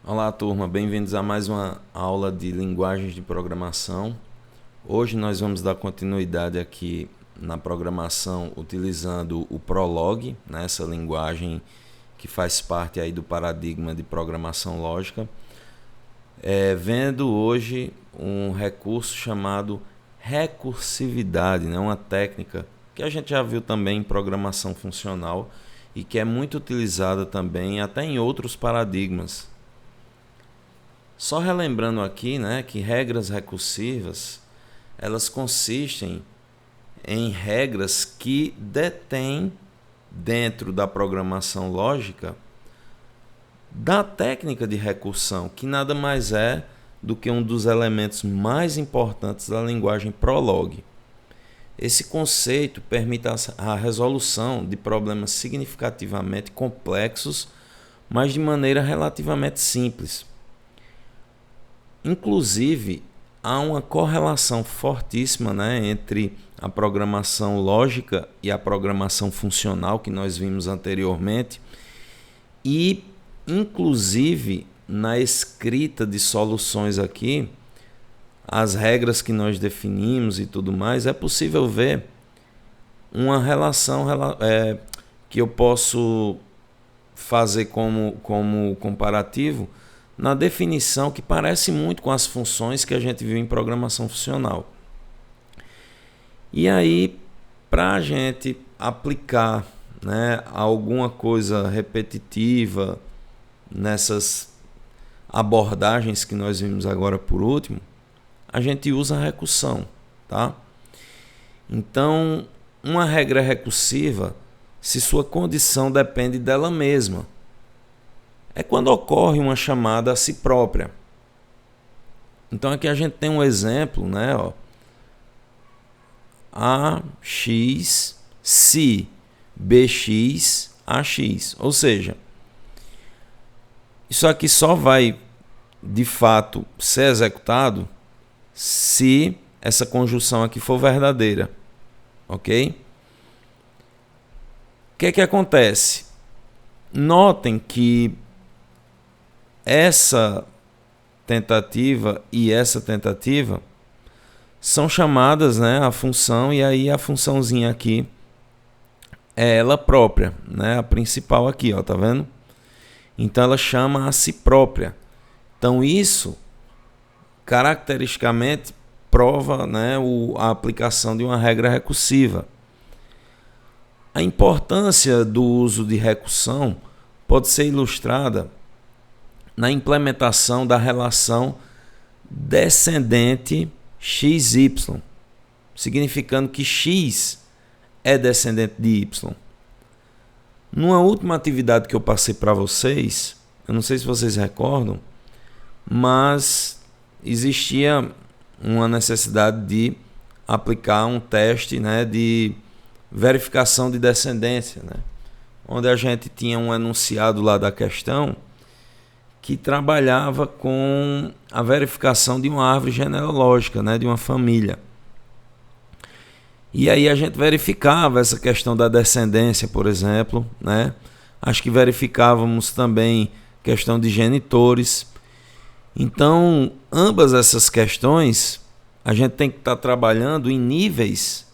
Olá, turma, bem-vindos a mais uma aula de linguagens de programação. Hoje nós vamos dar continuidade aqui na programação utilizando o Prolog, né, essa linguagem que faz parte aí do paradigma de programação lógica, vendo hoje um recurso chamado recursividade, né, uma técnica que a gente já viu também em programação funcional e que é muito utilizada também até em outros paradigmas. Só relembrando aqui, né, que regras recursivas, elas consistem em regras que detêm dentro da programação lógica da técnica de recursão, que nada mais é do que um dos elementos mais importantes da linguagem Prolog. Esse conceito permite a resolução de problemas significativamente complexos, mas de maneira relativamente simples. Inclusive, há uma correlação fortíssima, né, entre a programação lógica e a programação funcional que nós vimos anteriormente e, inclusive, na escrita de soluções aqui, as regras que nós definimos e tudo mais, é possível ver uma relação que eu posso fazer como comparativo na definição que parece muito com as funções que a gente viu em programação funcional. E aí, para a gente aplicar, né, alguma coisa repetitiva nessas abordagens que nós vimos agora por último, a gente usa a recursão, tá? Então, uma regra recursiva, se sua condição depende dela mesma, é quando ocorre uma chamada a si própria. Então aqui a gente tem um exemplo, né? AX se BX AX. Ou seja, isso aqui só vai de fato ser executado se essa conjunção aqui for verdadeira. Ok? O que acontece? Notem que essa tentativa e essa tentativa são chamadas, né, a função, e aí a funçãozinha aqui é ela própria, né, a principal aqui, ó, tá vendo? Então ela chama a si própria. Então isso caracteristicamente prova, né, a aplicação de uma regra recursiva. A importância do uso de recursão pode ser ilustrada na implementação da relação descendente XY, significando que X é descendente de Y. Numa última atividade que eu passei para vocês, eu não sei se vocês recordam, mas existia uma necessidade de aplicar um teste, né, de verificação de descendência, né, onde a gente tinha um enunciado lá da questão que trabalhava com a verificação de uma árvore genealógica, né, de uma família. E aí a gente verificava essa questão da descendência, por exemplo, né? Acho que verificávamos também questão de genitores. Então, ambas essas questões, a gente tem que estar trabalhando em níveis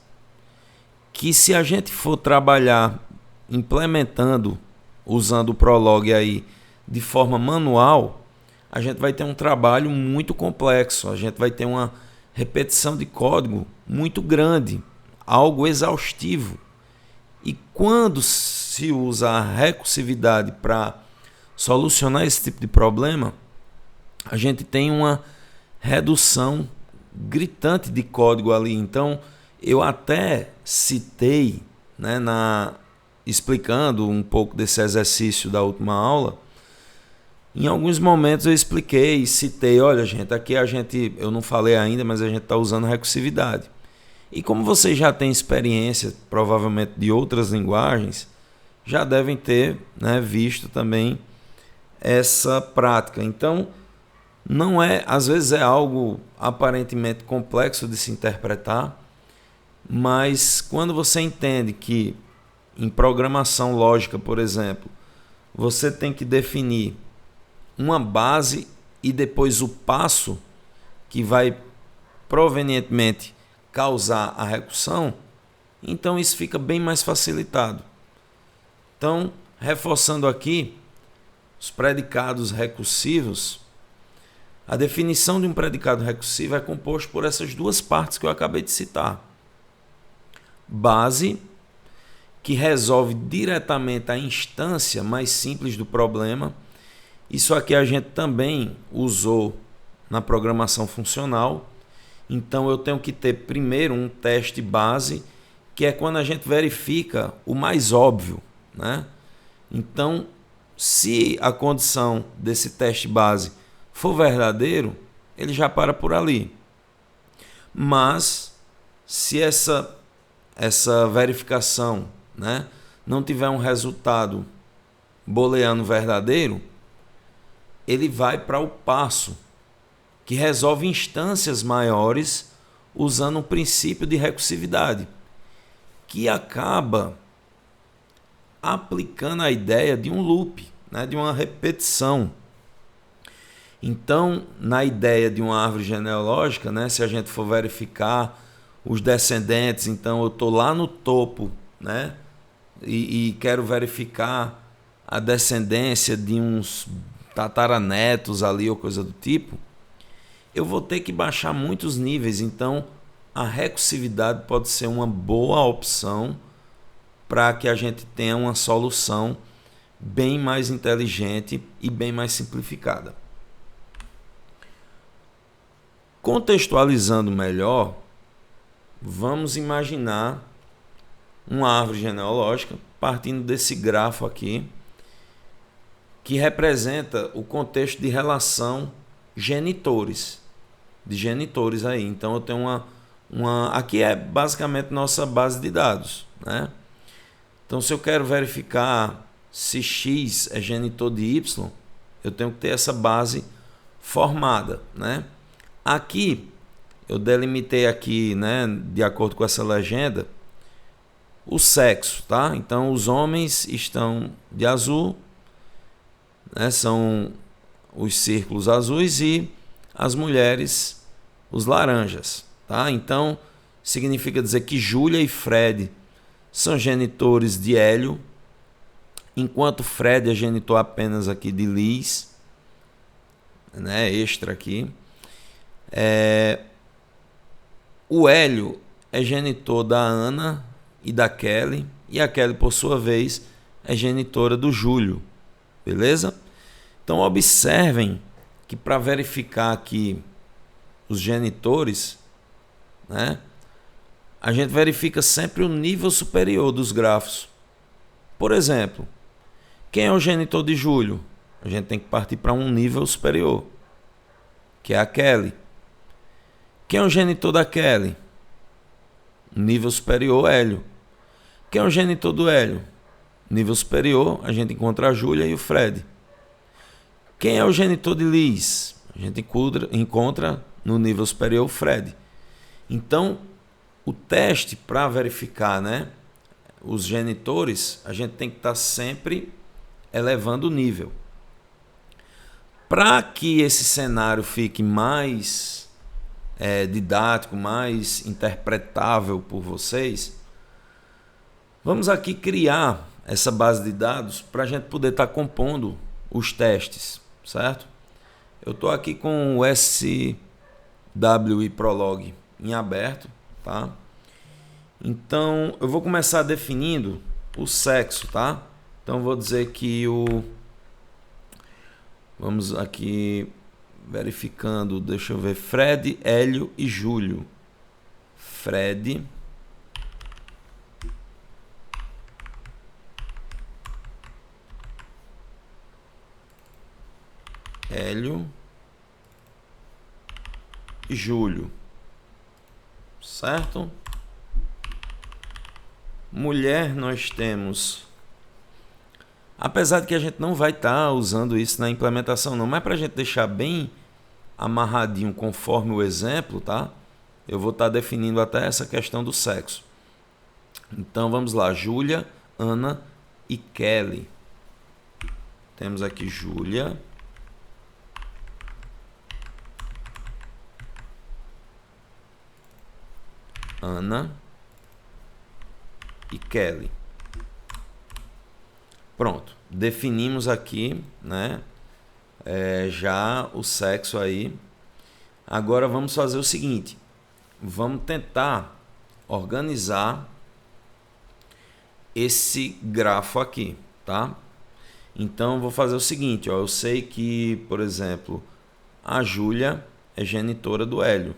que, se a gente for trabalhar implementando, usando o Prolog aí, de forma manual, a gente vai ter um trabalho muito complexo, a gente vai ter uma repetição de código muito grande, algo exaustivo. E quando se usa a recursividade para solucionar esse tipo de problema, a gente tem uma redução gritante de código ali. Então, eu até citei, né, explicando um pouco desse exercício da última aula. Em alguns momentos eu expliquei, citei, olha gente, aqui eu não falei ainda, mas a gente está usando recursividade. E como vocês já têm experiência, provavelmente, de outras linguagens, já devem ter, né, visto também essa prática. Então, não é, às vezes é algo aparentemente complexo de se interpretar, mas quando você entende que em programação lógica, por exemplo, você tem que definir uma base e depois o passo que vai provenientemente causar a recursão, então isso fica bem mais facilitado. Então, reforçando aqui os predicados recursivos, a definição de um predicado recursivo é composto por essas duas partes que eu acabei de citar. Base, que resolve diretamente a instância mais simples do problema. Isso aqui a gente também usou na programação funcional. Então eu tenho que ter primeiro um teste base, que é quando a gente verifica o mais óbvio, né? Então, se a condição desse teste base for verdadeiro, ele já para por ali. Mas se essa verificação, né, não tiver um resultado booleano verdadeiro, ele vai para o passo, que resolve instâncias maiores usando o princípio de recursividade, que acaba aplicando a ideia de um loop, né, de uma repetição. Então, na ideia de uma árvore genealógica, né, se a gente for verificar os descendentes, então eu estou lá no topo, né, e quero verificar a descendência de uns tataranetos ali ou coisa do tipo, eu vou ter que baixar muitos níveis. Então, a recursividade pode ser uma boa opção para que a gente tenha uma solução bem mais inteligente e bem mais simplificada. Contextualizando melhor, vamos imaginar uma árvore genealógica partindo desse grafo aqui, que representa o contexto de relação genitores, de genitores aí. Então eu tenho aqui é basicamente nossa base de dados, né? Então se eu quero verificar se X é genitor de Y, eu tenho que ter essa base formada, né? Aqui eu delimitei aqui, né, de acordo com essa legenda, o sexo, tá? Então os homens estão de azul, né, são os círculos azuis, e as mulheres os laranjas, tá? Então significa dizer que Júlia e Fred são genitores de Hélio, enquanto Fred é genitor apenas aqui de Liz, né, extra aqui. O Hélio é genitor da Ana e da Kelly, e a Kelly, por sua vez, é genitora do Júlio, beleza? Então observem que para verificar aqui os genitores, né, a gente verifica sempre o nível superior dos grafos. Por exemplo, quem é o genitor de Júlio? A gente tem que partir para um nível superior, que é a Kelly. Quem é o genitor da Kelly? Nível superior, Hélio. Quem é o genitor do Hélio? Nível superior, a gente encontra a Júlia e o Fred. Quem é o genitor de Liz? A gente encontra no nível superior o Fred. Então, o teste para verificar, né, os genitores, a gente tem que estar sempre elevando o nível. Para que esse cenário fique mais didático, mais interpretável por vocês, vamos aqui criar essa base de dados para a gente poder estar compondo os testes, certo? Eu estou aqui com o SWI Prolog em aberto, tá? Então eu vou começar definindo o sexo, tá? Então vou dizer que vamos aqui verificando, deixa eu ver, Fred, Hélio e Júlio. Fred, Hélio e Júlio, certo? Mulher, nós temos, apesar de que a gente não vai estar usando isso na implementação não, mas para a gente deixar bem amarradinho conforme o exemplo, tá? Eu vou estar definindo até essa questão do sexo. Então vamos lá, Júlia, Ana e Kelly. Temos aqui Júlia, Ana e Kelly. Pronto, definimos aqui, né, já o sexo aí. Agora vamos fazer o seguinte, vamos tentar organizar esse grafo aqui, tá? Então eu vou fazer o seguinte, ó, eu sei que, por exemplo, a Júlia é genitora do Hélio.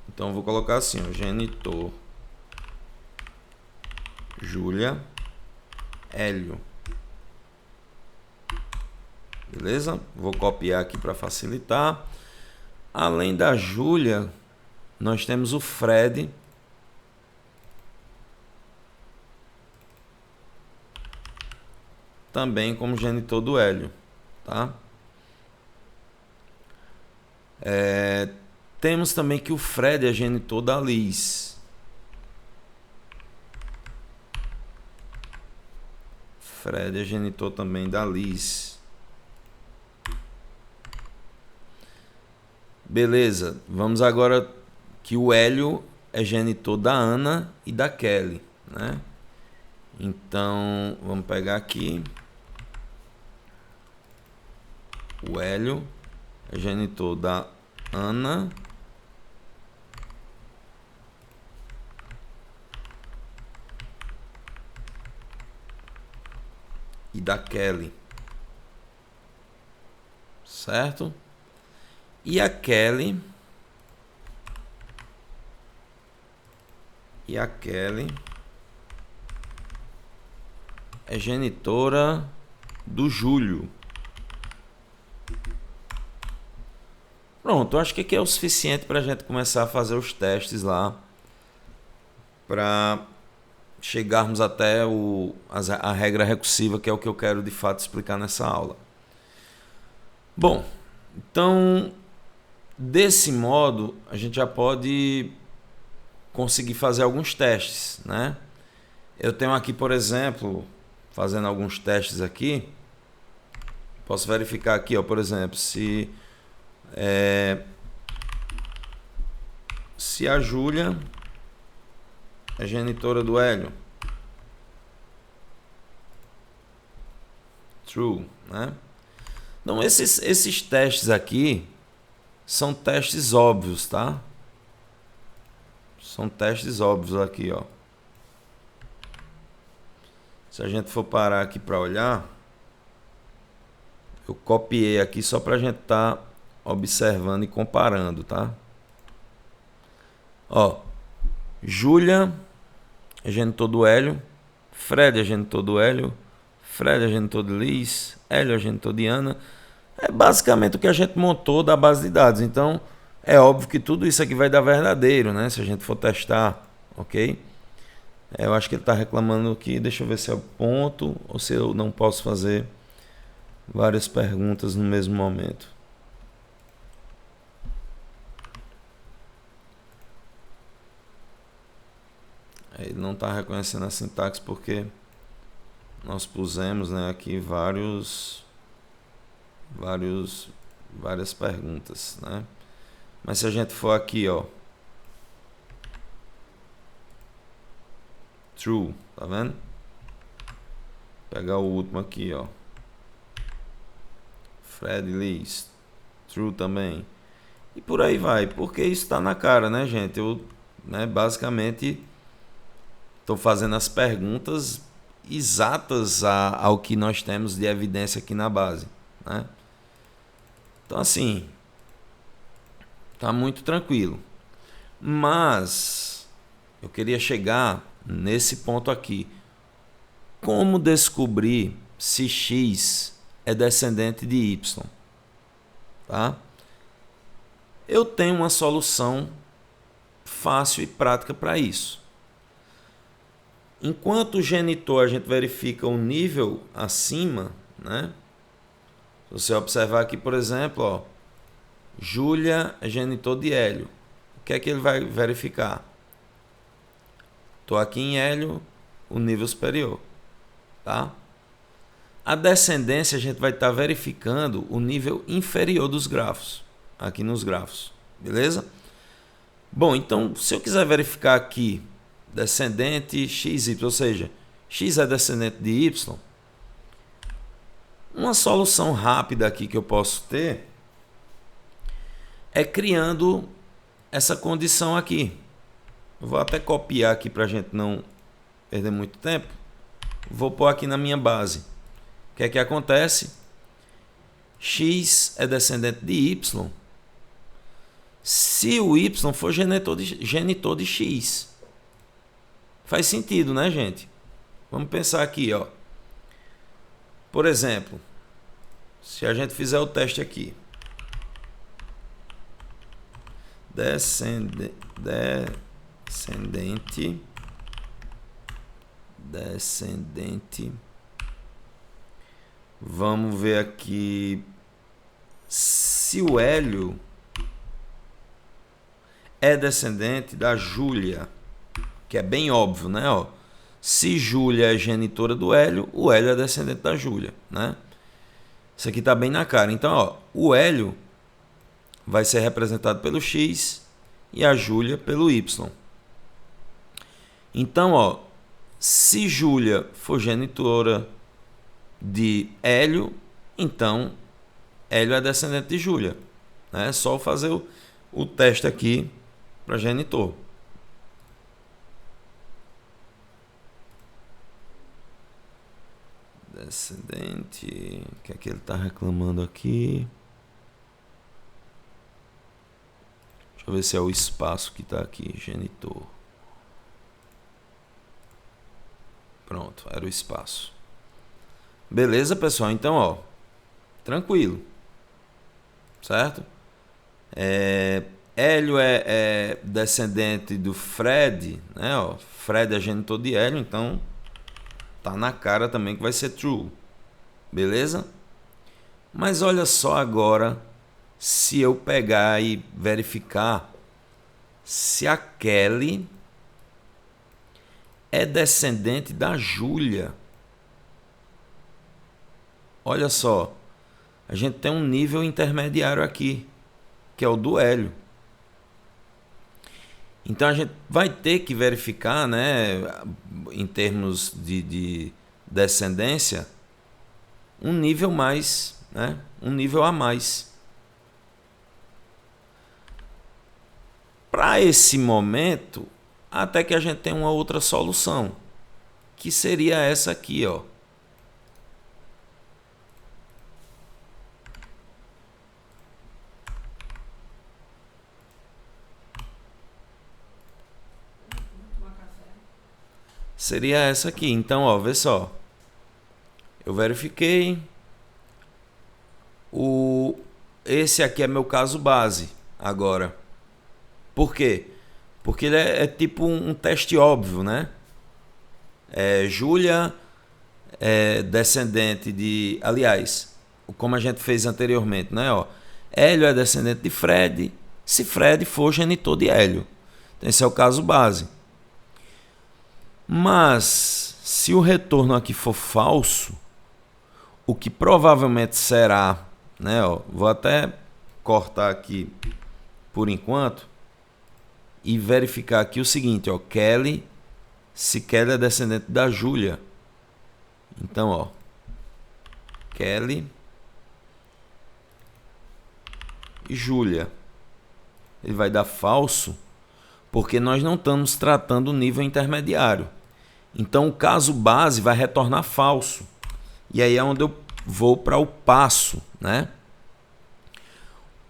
Então eu vou colocar assim, ó, genitor Júlia, Hélio. Beleza? Vou copiar aqui para facilitar. Além da Júlia, nós temos o Fred. Também como genitor do Hélio, tá? Temos também que o Fred é genitor da Liz. Fred é genitor também da Liz. Beleza, vamos agora que o Hélio é genitor da Ana e da Kelly, né? Então, vamos pegar aqui. O Hélio é genitor da Ana e da Kelly, certo? E a Kelly é genitora do Júlio. Pronto, eu acho que aqui é o suficiente para a gente começar a fazer os testes lá, para chegarmos até a regra recursiva, que é o que eu quero de fato explicar nessa aula. Bom, então desse modo a gente já pode conseguir fazer alguns testes, né? Eu tenho aqui, por exemplo, fazendo alguns testes aqui, posso verificar aqui, ó, por exemplo, se a Júlia é genitora do Hélio. True, né? Então esses testes aqui são testes óbvios, tá? São testes óbvios aqui, ó. Se a gente for parar aqui para olhar, eu copiei aqui só para a gente estar observando e comparando, tá? Ó, Júlia é genitor do Hélio, Fred é genitor do Hélio, Fred é genitor de Liz, Hélio é genitor de Ana. É basicamente o que a gente montou da base de dados. Então, é óbvio que tudo isso aqui vai dar verdadeiro, né? Se a gente for testar, ok? Eu acho que ele está reclamando aqui. Deixa eu ver se é o ponto ou se eu não posso fazer várias perguntas no mesmo momento. Ele não está reconhecendo a sintaxe porque nós pusemos, né, aqui várias perguntas, né? Mas se a gente for aqui, ó, true, tá vendo? Pegar o último aqui, ó, Fred e Liz, true também. E por aí vai, porque isso está na cara, né, gente? Eu, né, basicamente estou fazendo as perguntas exatas ao que nós temos de evidência aqui na base, né? Então, assim, tá muito tranquilo. Mas eu queria chegar nesse ponto aqui. Como descobrir se X é descendente de Y? Tá? Eu tenho uma solução fácil e prática para isso. Enquanto o genitor a gente verifica o nível acima, né? Se você observar aqui, por exemplo, ó, Júlia é genitor de Hélio. O que é que ele vai verificar? Estou aqui em Hélio, o nível superior. Tá? A descendência a gente vai estar verificando o nível inferior dos grafos. Aqui nos grafos. Beleza? Bom, então se eu quiser verificar aqui descendente xy, ou seja, x é descendente de y, uma solução rápida aqui que eu posso ter é criando essa condição aqui. Eu vou até copiar aqui para a gente não perder muito tempo. Vou pôr aqui na minha base. O que é que acontece? X é descendente de y se o y for genitor de x. Faz sentido, né, gente? Vamos pensar aqui, ó. Por exemplo, se a gente fizer o teste aqui. Descendente. Vamos ver aqui. Se o Hélio é descendente da Júlia, que é bem óbvio, né? Ó, se Júlia é genitora do Hélio, o Hélio é descendente da Júlia, né? Isso aqui tá bem na cara. Então, ó, o Hélio vai ser representado pelo X e a Júlia pelo Y. Então, ó, se Júlia for genitora de Hélio, então Hélio é descendente de Júlia. É só fazer o teste aqui para genitor. Descendente. O que é que ele está reclamando aqui? Deixa eu ver se é o espaço que está aqui. Genitor. Pronto, era o espaço. Beleza, pessoal? Então, ó, tranquilo. Certo? Hélio é descendente do Fred, né? Ó, Fred é genitor de Hélio, então tá na cara também que vai ser true. Beleza? Mas olha só agora se eu pegar e verificar se a Kelly é descendente da Júlia. Olha só, a gente tem um nível intermediário aqui, que é o do Hélio. Então a gente vai ter que verificar, né, em termos de descendência, um nível mais, né, um nível a mais. Para esse momento, até que a gente tem uma outra solução, que seria essa aqui, ó. Seria essa aqui. Então, ó, vê só. Eu verifiquei. Esse aqui é meu caso base agora. Por quê? Porque ele é tipo um teste óbvio, né? Júlia é descendente de... Aliás, como a gente fez anteriormente, né? Ó, Hélio é descendente de Fred, se Fred for genitor de Hélio. Então, esse é o caso base. Mas, se o retorno aqui for falso, o que provavelmente será, né? Ó, vou até cortar aqui por enquanto e verificar aqui o seguinte, ó, Kelly, se Kelly é descendente da Júlia. Então, ó, Kelly e Júlia. Ele vai dar falso porque nós não estamos tratando o nível intermediário. Então, o caso base vai retornar falso. E aí é onde eu vou para o passo, né?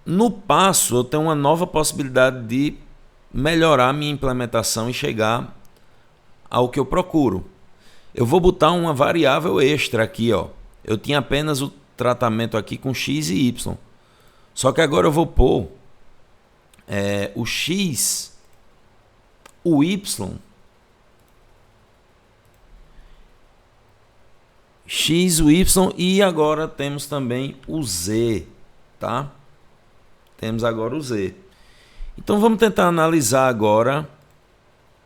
No passo, eu tenho uma nova possibilidade de melhorar minha implementação e chegar ao que eu procuro. Eu vou botar uma variável extra aqui, ó. Eu tinha apenas o tratamento aqui com x e y. Só que agora eu vou pôr o x, o y, x, o y e agora temos também o z, tá? Temos agora o z. Então vamos tentar analisar agora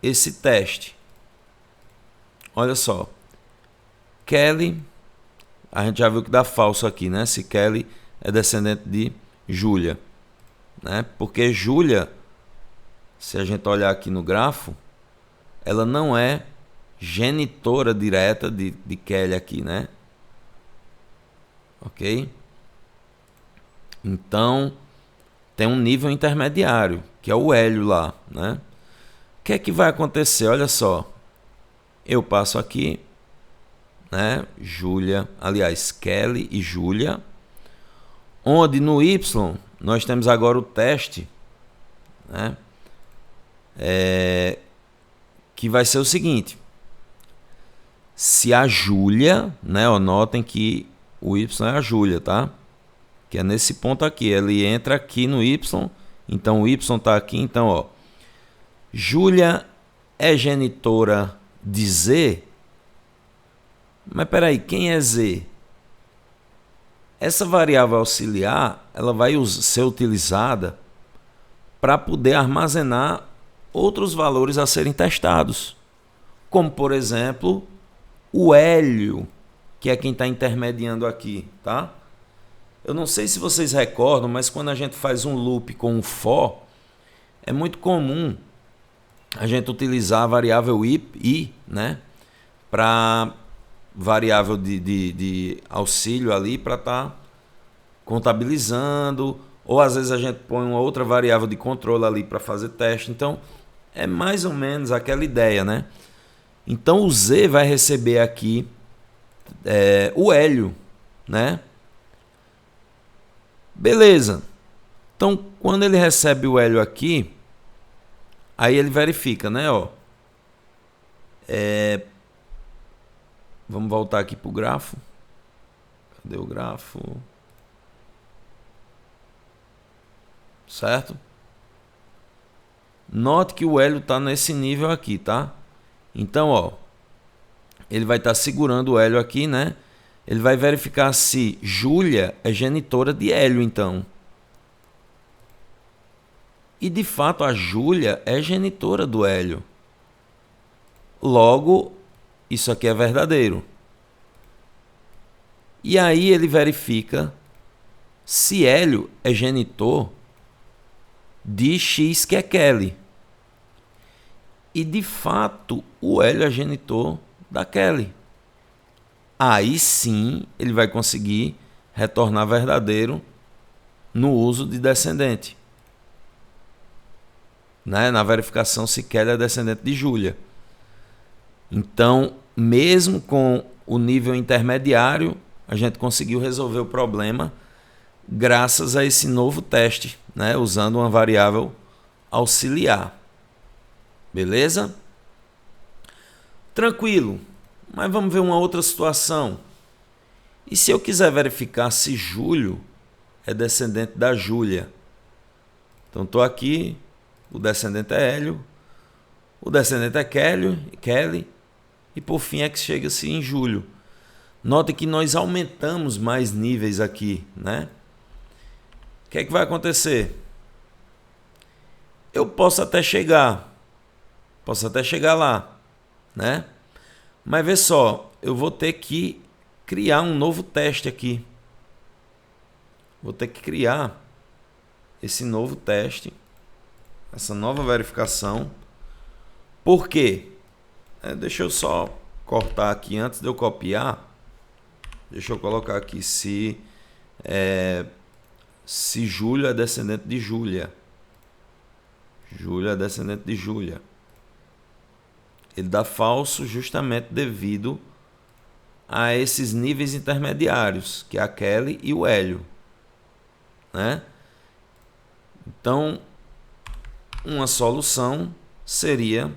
esse teste. Olha só. Kelly, a gente já viu que dá falso aqui, né? Se Kelly é descendente de Júlia, né? Porque Júlia se a gente olhar aqui no grafo, ela não é genitora direta de Kelly aqui, né? Ok? Então, tem um nível intermediário, que é o hélio lá, né? O que é que vai acontecer? Olha só. Eu passo aqui, né? Júlia, aliás, Kelly e Júlia. Onde no Y nós temos agora o teste, né? Que vai ser o seguinte. Se a Júlia, né? Ó, notem que o Y é a Júlia, tá? Que é nesse ponto aqui. Ele entra aqui no Y. Então o Y está aqui. Então, ó. Júlia é genitora de Z. Mas peraí, quem é Z? Essa variável auxiliar, ela vai ser utilizada para poder armazenar outros valores a serem testados. Como, por exemplo, o hélio, que é quem está intermediando aqui, tá? Eu não sei se vocês recordam, mas quando a gente faz um loop com um for, é muito comum a gente utilizar a variável i, né? Para variável de auxílio ali para estar contabilizando, ou às vezes a gente põe uma outra variável de controle ali para fazer teste. Então é mais ou menos aquela ideia, né? Então o Z vai receber aqui o hélio, né? Beleza. Então quando ele recebe o hélio aqui, aí ele verifica, né? Ó, vamos voltar aqui para o grafo. Cadê o grafo? Certo? Note que o hélio está nesse nível aqui, tá? Então, ó, ele vai estar segurando o hélio aqui, né? Ele vai verificar se Júlia é genitora de hélio, então. E, de fato, a Júlia é genitora do hélio. Logo, isso aqui é verdadeiro. E aí ele verifica se hélio é genitor de X, que é Kelly. E, de fato, o hélio é genitor da Kelly. Aí sim ele vai conseguir retornar verdadeiro no uso de descendente, né? Na verificação se Kelly é descendente de Júlia. Então, mesmo com o nível intermediário, a gente conseguiu resolver o problema graças a esse novo teste, né? Usando uma variável auxiliar. Beleza? Tranquilo. Mas vamos ver uma outra situação. E se eu quiser verificar se Júlio é descendente da Júlia? Então estou aqui, o descendente é Hélio, o descendente é Kelly, e por fim é que chega-se em Júlio. Note que nós aumentamos mais níveis aqui, né? O que é que vai acontecer? Eu posso até chegar lá, né? Mas vê só, eu vou ter que criar um novo teste aqui. Vou ter que criar esse novo teste, essa nova verificação. Por quê? Deixa eu só cortar aqui antes de eu copiar. Deixa eu colocar aqui se Júlio é descendente de Júlia. Júlia é descendente de Júlia. Ele dá falso justamente devido a esses níveis intermediários, que é a Kelly e o hélio, né? Então, uma solução seria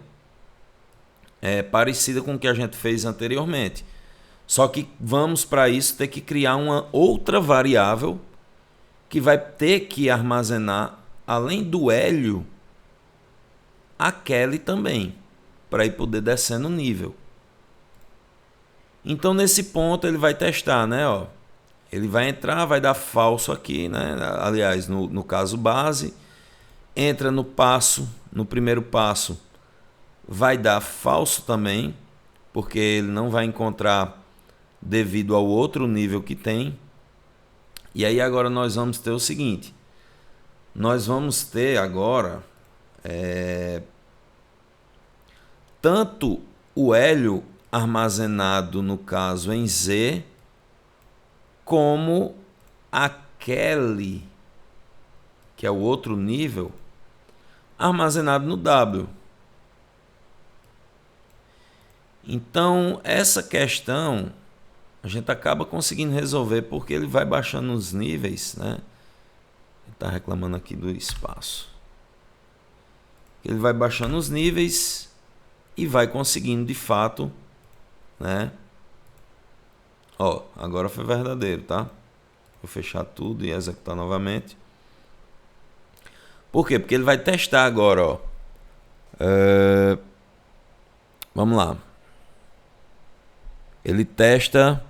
parecida com o que a gente fez anteriormente. Só que vamos para isso ter que criar uma outra variável que vai ter que armazenar, além do hélio, a Kelly também, para ir poder descer no nível. Então nesse ponto ele vai testar, né? Ó, ele vai entrar, vai dar falso aqui, né? Aliás, no caso base, entra no primeiro passo, vai dar falso também, porque ele não vai encontrar devido ao outro nível que tem. E aí agora nós vamos ter o seguinte, nós vamos ter agora tanto o hélio armazenado, no caso, em Z, como aquele, que é o outro nível, armazenado no W. Então, essa questão a gente acaba conseguindo resolver porque ele vai baixando os níveis, né? Ele está reclamando aqui do espaço. Ele vai baixando os níveis e vai conseguindo de fato, né? Ó, agora foi verdadeiro, tá? Vou fechar tudo e executar novamente. Por quê? Porque ele vai testar agora, ó. Vamos lá. Ele testa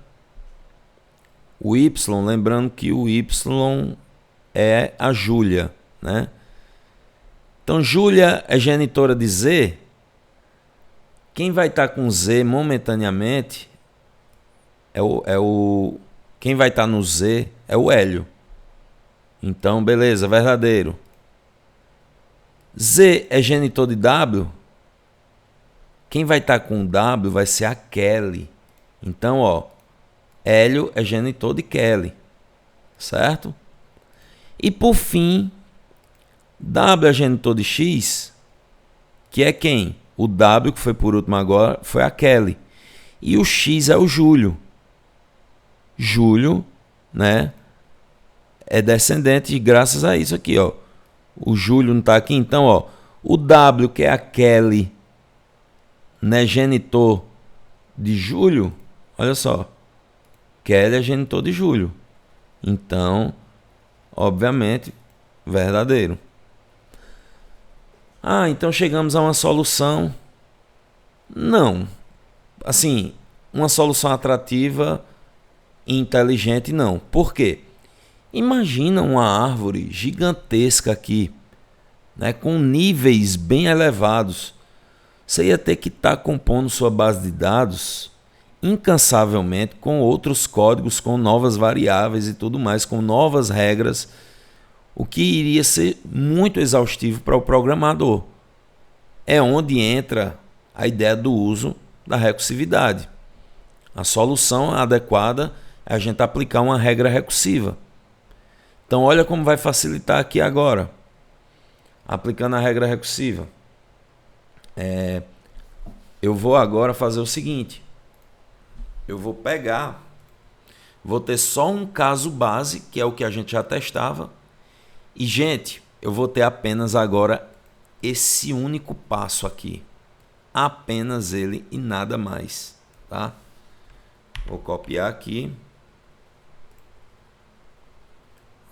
o Y, lembrando que o Y é a Júlia, né? Então, Júlia é genitora de Z. Quem vai estar com Z momentaneamente quem vai estar no Z é o hélio. Então, beleza, verdadeiro. Z é genitor de W. Quem vai estar com W vai ser a Kelly. Então, ó, hélio é genitor de Kelly, certo? E por fim, W é genitor de X, que é quem? O W, que foi por último agora, foi a Kelly. E o X é o Júlio. Júlio, né, é descendente graças a isso aqui, ó. O Júlio não está aqui, então, ó, o W, que é a Kelly, né, genitor de Júlio, olha só, Kelly é genitor de Júlio. Então, obviamente, verdadeiro. Ah, então chegamos a uma solução. Não. Assim, uma solução atrativa e inteligente, não. Por quê? Imagina uma árvore gigantesca aqui, né, com níveis bem elevados. Você ia ter que estar compondo sua base de dados incansavelmente com outros códigos, com novas variáveis e tudo mais, com novas regras, o que iria ser muito exaustivo para o programador. É onde entra a ideia do uso da recursividade. A solução adequada é a gente aplicar uma regra recursiva. Então, olha como vai facilitar aqui agora. Aplicando a regra recursiva. Eu vou agora fazer o seguinte. Eu vou pegar, vou ter só um caso base, que é o que a gente já testava. E, gente, eu vou ter apenas agora esse único passo aqui. Apenas ele e nada mais, tá? Vou copiar aqui.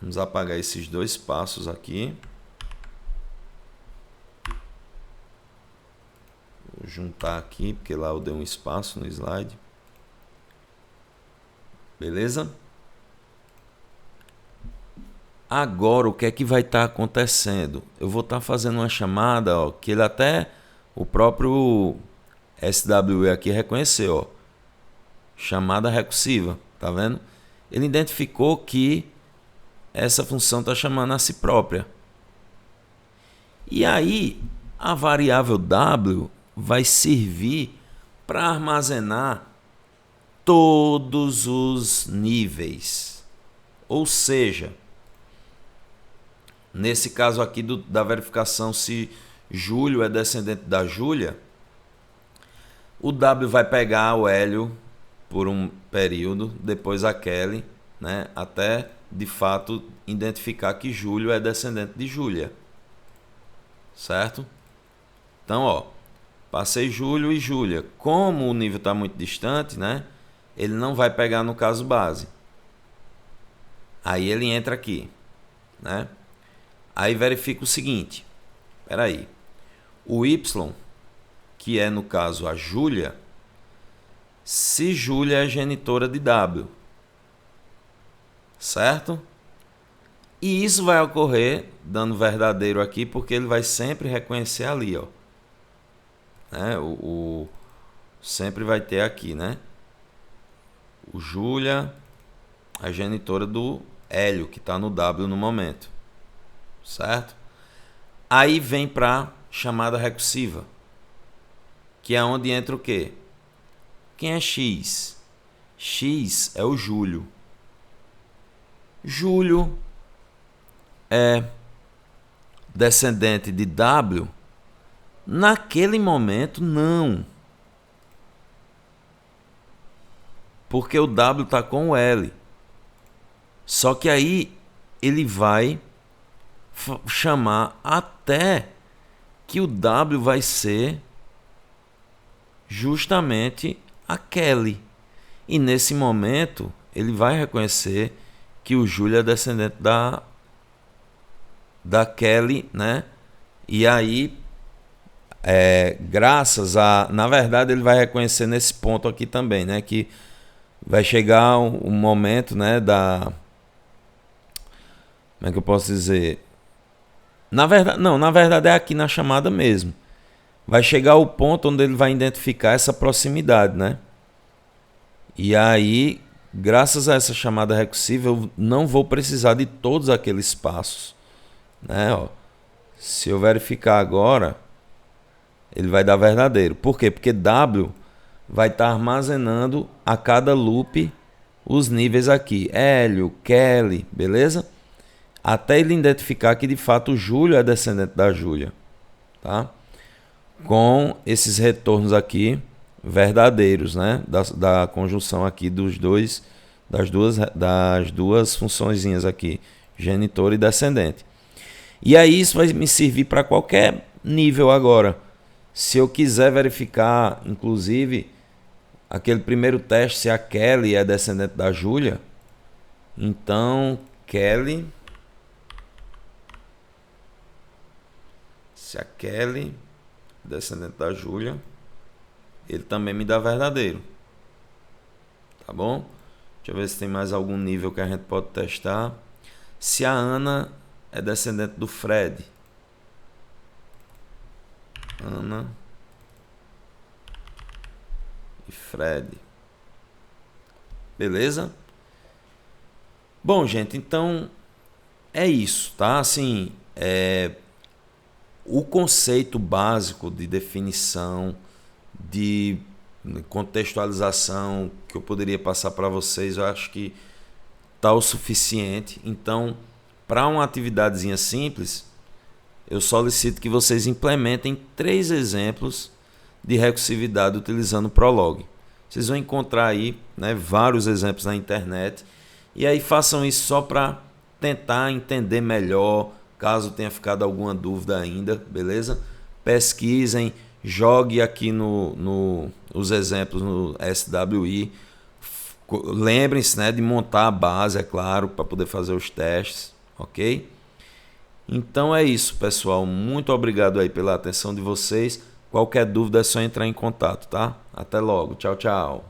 Vamos apagar esses dois passos aqui. Vou juntar aqui, porque lá eu dei um espaço no slide. Beleza? Agora, o que é que vai estar acontecendo? Eu vou estar fazendo uma chamada, ó, que ele até, o próprio SWE aqui reconheceu, ó, chamada recursiva, tá vendo? Ele identificou que essa função está chamando a si própria. E aí, a variável W vai servir para armazenar todos os níveis. Ou seja, nesse caso aqui da verificação se Júlio é descendente da Júlia, o W vai pegar o hélio por um período, depois a Kelly, né, até de fato identificar que Júlio é descendente de Júlia. Certo? Então, ó, passei Júlio e Júlia. Como o nível está muito distante, né, ele não vai pegar no caso base. Aí ele entra aqui, né? Aí verifica o seguinte. Espera aí. O Y, que é no caso a Júlia, se Júlia é genitora de W. Certo? E isso vai ocorrer dando verdadeiro aqui, porque ele vai sempre reconhecer ali, ó. Né? Sempre vai ter aqui, né? O Júlia, a genitora do Hélio, que está no W no momento. Certo? Aí vem para chamada recursiva, que é onde entra o quê? Quem é X? X é o Júlio. Júlio é descendente de W? Naquele momento, não. Porque o W está com o L. Só que aí ele vai chamar até que o W vai ser justamente a Kelly. E nesse momento ele vai reconhecer que o Júlio é descendente da Kelly, né? E aí, graças a... Na verdade, ele vai reconhecer nesse ponto aqui também, né? Que vai chegar um momento, né? Como é que eu posso dizer? Na verdade é aqui na chamada mesmo. Vai chegar o ponto onde ele vai identificar essa proximidade, né? E aí, graças a essa chamada recursiva, eu não vou precisar de todos aqueles passos, né? Ó, se eu verificar agora, ele vai dar verdadeiro. Por quê? Porque W vai estar armazenando a cada loop os níveis aqui. Hélio, Kelly, beleza? Até ele identificar que de fato o Júlio é descendente da Júlia, tá? Com esses retornos aqui verdadeiros, né? Da conjunção aqui das duas funçõezinhas aqui, genitor e descendente. E aí isso vai me servir para qualquer nível agora. Se eu quiser verificar, inclusive, aquele primeiro teste se a Kelly é descendente da Júlia, então Kelly, se a Kelly é descendente da Júlia, ele também me dá verdadeiro. Tá bom? Deixa eu ver se tem mais algum nível que a gente pode testar. Se a Ana é descendente do Fred. Ana e Fred. Beleza? Bom, gente, então é isso, tá? Assim, o conceito básico de definição, de contextualização que eu poderia passar para vocês, eu acho que tá o suficiente. Então, para uma atividadezinha simples, eu solicito que vocês implementem 3 exemplos de recursividade utilizando o Prolog. Vocês vão encontrar aí, né, vários exemplos na internet, e aí façam isso só para tentar entender melhor, caso tenha ficado alguma dúvida ainda, beleza? Pesquisem, jogue aqui os exemplos no SWI. Lembrem-se, né, de montar a base, é claro, para poder fazer os testes, ok? Então é isso, pessoal. Muito obrigado aí pela atenção de vocês. Qualquer dúvida é só entrar em contato, tá? Até logo. Tchau, tchau.